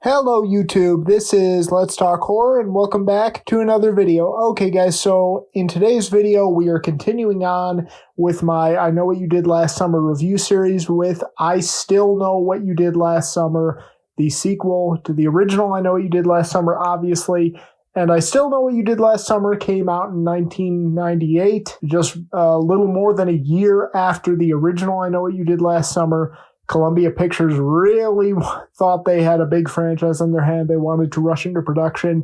Hello YouTube, this is Let's Talk Horror and welcome back to another video. Okay guys, so in today's video we are continuing on with my I Know What You Did Last Summer review series with I Still Know What You Did Last Summer, the sequel to the original I Know What You Did Last Summer obviously. And I Still Know What You Did Last Summer came out in 1998, just a little more than a year after the original I Know What You Did Last Summer. Columbia Pictures really thought they had a big franchise on their hand. They wanted to rush into production.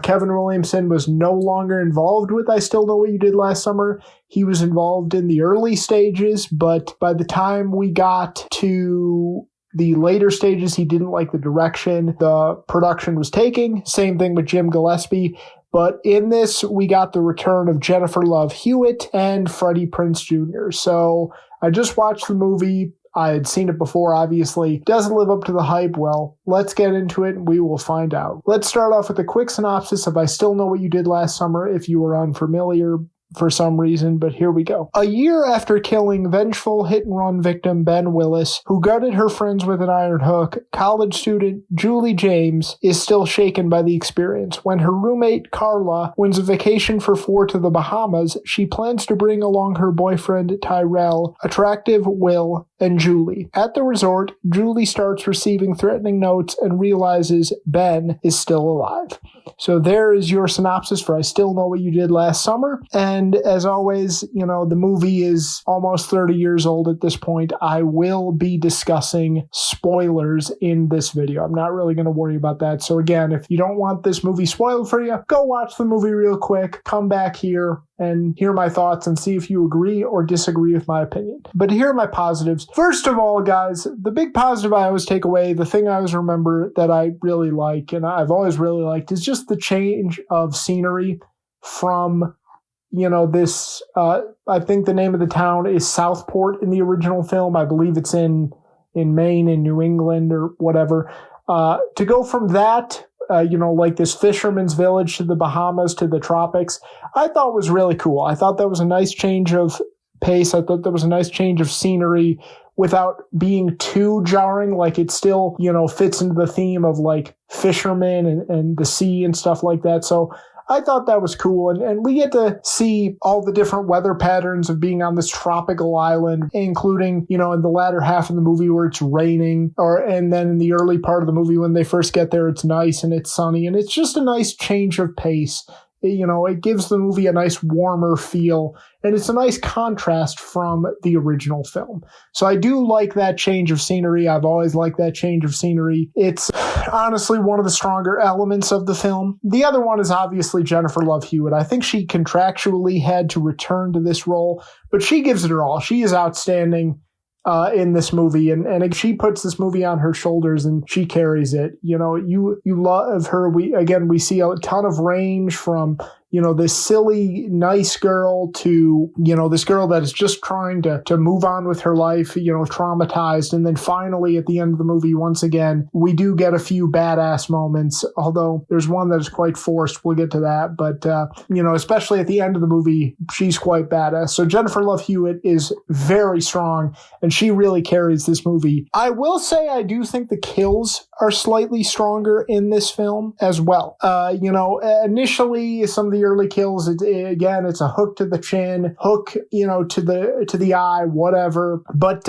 Kevin Williamson was no longer involved with I Still Know What You Did Last Summer. He was involved in the early stages, but by the time we got to the later stages, he didn't like the direction the production was taking. Same thing with Jim Gillespie. But in this, we got the return of Jennifer Love Hewitt and Freddie Prinze Jr. So I just watched the movie. I had seen it before, obviously. Doesn't live up to the hype. Well, let's get into it and we will find out. Let's start off with a quick synopsis of I Still Know What You Did Last Summer if you were unfamiliar for some reason, but here we go. A year after killing vengeful hit-and-run victim Ben Willis, who gutted her friends with an iron hook, college student Julie James is still shaken by the experience. When her roommate Carla wins a vacation for 4 to the Bahamas, she plans to bring along her boyfriend Tyrell, attractive Will, and Julie. At the resort, Julie starts receiving threatening notes and realizes Ben is still alive. So there is your synopsis for I Still Know What You Did Last Summer. And as always, you know, the movie is almost 30 years old at this point. I will be discussing spoilers in this video. I'm not really going to worry about that. So again, if you don't want this movie spoiled for you, go watch the movie real quick, come back here and hear my thoughts and see if you agree or disagree with my opinion. But here are my positives. First of all, guys, the big positive I always take away, the thing I always remember that I really like and I've always really liked is just the change of scenery from, you know, this, I think the name of the town is Southport in the original film. I believe it's in Maine, in New England or whatever. To go from that, you know, like this fisherman's village to the Bahamas to the tropics, I thought was really cool. I thought that was a nice change of pace. I thought that was a nice change of scenery without being too jarring. Like it still, you know, fits into the theme of like fishermen and the sea and stuff like that. So I thought that was cool. And we get to see all the different weather patterns of being on this tropical island, including, you know, in the latter half of the movie where it's raining, and then in the early part of the movie when they first get there, it's nice and it's sunny. And it's just a nice change of pace. You know, it gives the movie a nice warmer feel, and it's a nice contrast from the original film. So I do like that change of scenery. I've always liked that change of scenery. It's honestly one of the stronger elements of the film. The other one is obviously Jennifer Love Hewitt. I think she contractually had to return to this role, but she gives it her all. She is outstanding in this movie, and she puts this movie on her shoulders and she carries it. You know, you love her. We see a ton of range from, you know, this silly, nice girl to, you know, this girl that is just trying to move on with her life, you know, traumatized. And then finally at the end of the movie, once again, we do get a few badass moments, although there's one that is quite forced. We'll get to that. But, you know, especially at the end of the movie, she's quite badass. So Jennifer Love Hewitt is very strong and she really carries this movie. I will say I do think the kills are slightly stronger in this film as well. You know, initially some of the early kills, it's a hook to the chin, hook, you know, to the eye, whatever. But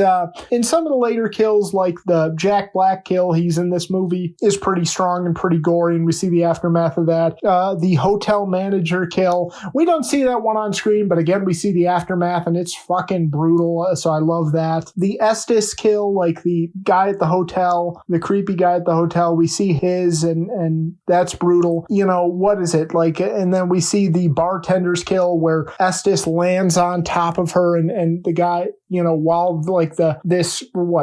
in some of the later kills, like the Jack Black kill, he's in this movie, is pretty strong and pretty gory, and we see the aftermath of that. The hotel manager kill, we don't see that one on screen, but again, we see the aftermath, and it's fucking brutal, so I love that. The Estes kill, like the guy at the hotel, the creepy guy at the hotel, we see his, and that's brutal. You know, what is it? Like, and then we see the bartender's kill where Estes lands on top of her and the guy, you know, while like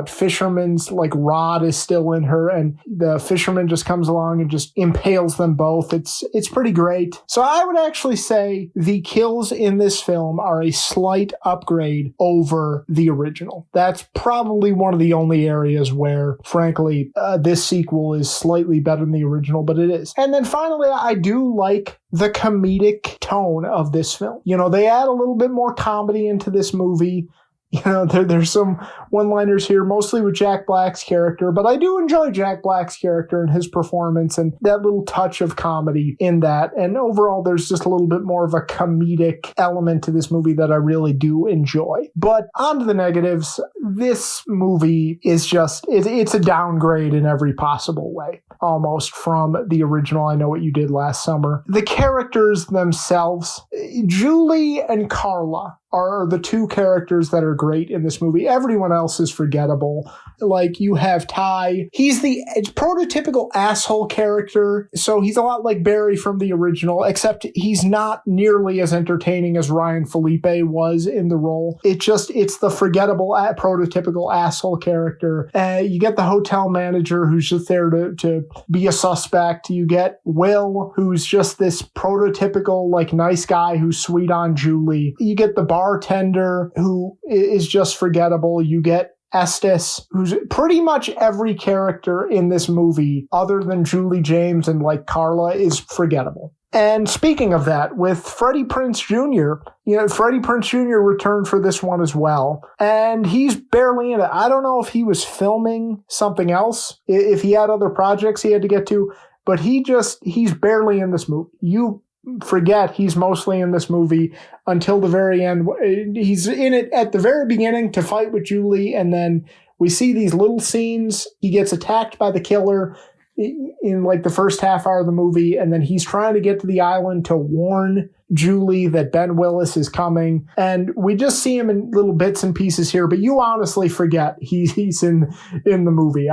fisherman's like rod is still in her and the fisherman just comes along and just impales them both. It's pretty great. So I would actually say the kills in this film are a slight upgrade over the original. That's probably one of the only areas where, frankly, this sequel is slightly better than the original, but it is. And then finally, I do like the comedic tone of this film. You know, they add a little bit more comedy into this movie. There's some one-liners here, mostly with Jack Black's character, but I do enjoy Jack Black's character and his performance and that little touch of comedy in that. And overall, there's just a little bit more of a comedic element to this movie that I really do enjoy. But on to the negatives. This movie is just, it's a downgrade in every possible way, almost, from the original I Know What You Did Last Summer. The characters themselves, Julie and Carla, are the two characters that are great in this movie. Everyone else is forgettable. Like, you have Ty. He's the prototypical asshole character, so he's a lot like Barry from the original, except he's not nearly as entertaining as Ryan Felipe was in the role. It's the forgettable, prototypical asshole character. You get the hotel manager who's just there to be a suspect. You get Will, who's just this prototypical, like, nice guy who's sweet on Julie. You get the bartender, who is just forgettable. You get Estes, who's pretty much every character in this movie, other than Julie James and, like, Carla, is forgettable. And speaking of that, with Freddie Prinze Jr., Freddie Prinze Jr. returned for this one as well, and he's barely in it. I don't know if he was filming something else, if he had other projects he had to get to, but he's barely in this movie. You forget he's mostly in this movie until the very end. He's in it at the very beginning to fight with Julie, and then we see these little scenes. He gets attacked by the killer in like the first half hour of the movie, and then he's trying to get to the island to warn Julie that Ben Willis is coming, and we just see him in little bits and pieces here, but you honestly forget he's in the movie.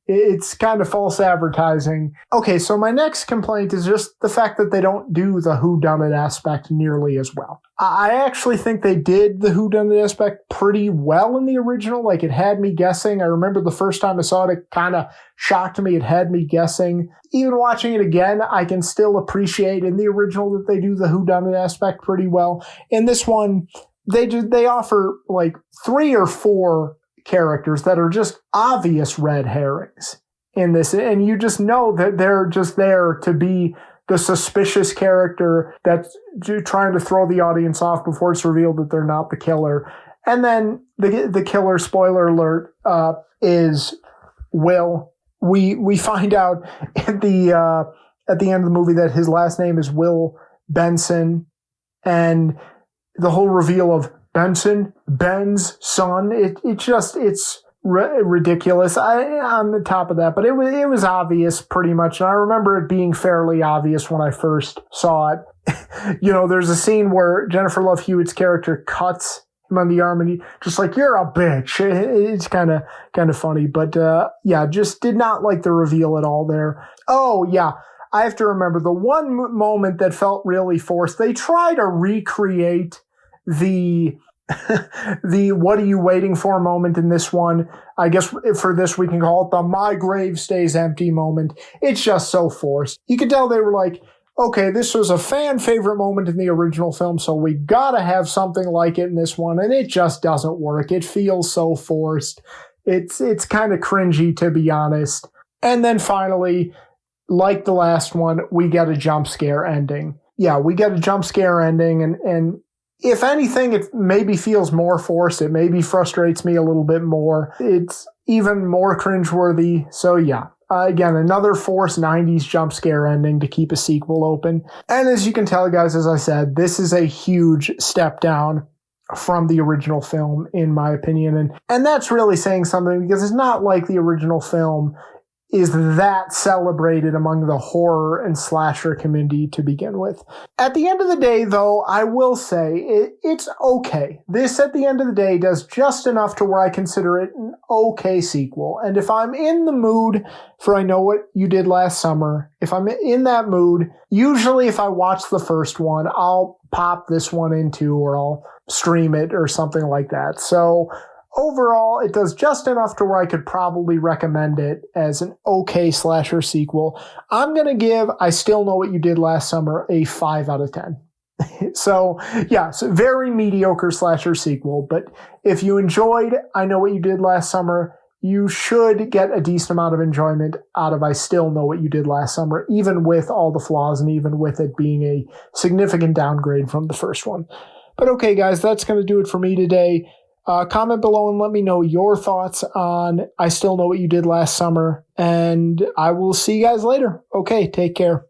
It's kind of false advertising. Okay, so my next complaint is just the fact that they don't do the whodunit aspect nearly as well. I actually think they did the whodunit aspect pretty well in the original. Like, it had me guessing. I remember the first time I saw it kind of shocked me. It had me guessing. Even watching it again, I can still appreciate in the original that they do the whodunit aspect pretty well. In this one, they offer like 3 or 4 characters that are just obvious red herrings in this, and you just know that they're just there to be the suspicious character that's trying to throw the audience off before it's revealed that they're not the killer. And then the killer, spoiler alert, is Will. We find out at the end of the movie that his last name is Will Benson, and the whole reveal of Benson, Ben's son, it's ridiculous. On the top of that, but it was obvious pretty much, and I remember it being fairly obvious when I first saw it. There's a scene where Jennifer Love Hewitt's character cuts him on the arm, and he just like, "You're a bitch." It's kind of funny, but just did not like the reveal at all there. Oh yeah, I have to remember the one moment that felt really forced. They try to recreate the what are you waiting for moment in this one. I guess for this we can call it the my grave stays empty moment. It's just so forced. You could tell they were like, okay, this was a fan favorite moment in the original film, so we gotta have something like it in this one, and it just doesn't work. It feels so forced. It's kind of cringy, to be honest. And then finally, like the last one, we get a jump scare ending. Yeah, we get a jump scare ending, and if anything, it maybe feels more forced. It maybe frustrates me a little bit more. It's even more cringeworthy. So yeah, again, another forced 90s jump scare ending to keep a sequel open. And as you can tell, guys, as I said, this is a huge step down from the original film, in my opinion. And that's really saying something, because it's not like the original film is that celebrated among the horror and slasher community to begin with. At the end of the day, though, I will say it's okay. This, at the end of the day, does just enough to where I consider it an okay sequel. And if I'm in the mood for I Know What You Did Last Summer, if I'm in that mood, usually if I watch the first one, I'll pop this one into, or I'll stream it or something like that. So overall, it does just enough to where I could probably recommend it as an okay slasher sequel. I'm going to give I Still Know What You Did Last Summer a 5 out of 10. So, yeah, it's a very mediocre slasher sequel. But if you enjoyed I Know What You Did Last Summer, you should get a decent amount of enjoyment out of I Still Know What You Did Last Summer, even with all the flaws and even with it being a significant downgrade from the first one. But okay, guys, that's going to do it for me today. Comment below and let me know your thoughts on I Still Know What You Did Last Summer, and I will see you guys later. Okay, take care.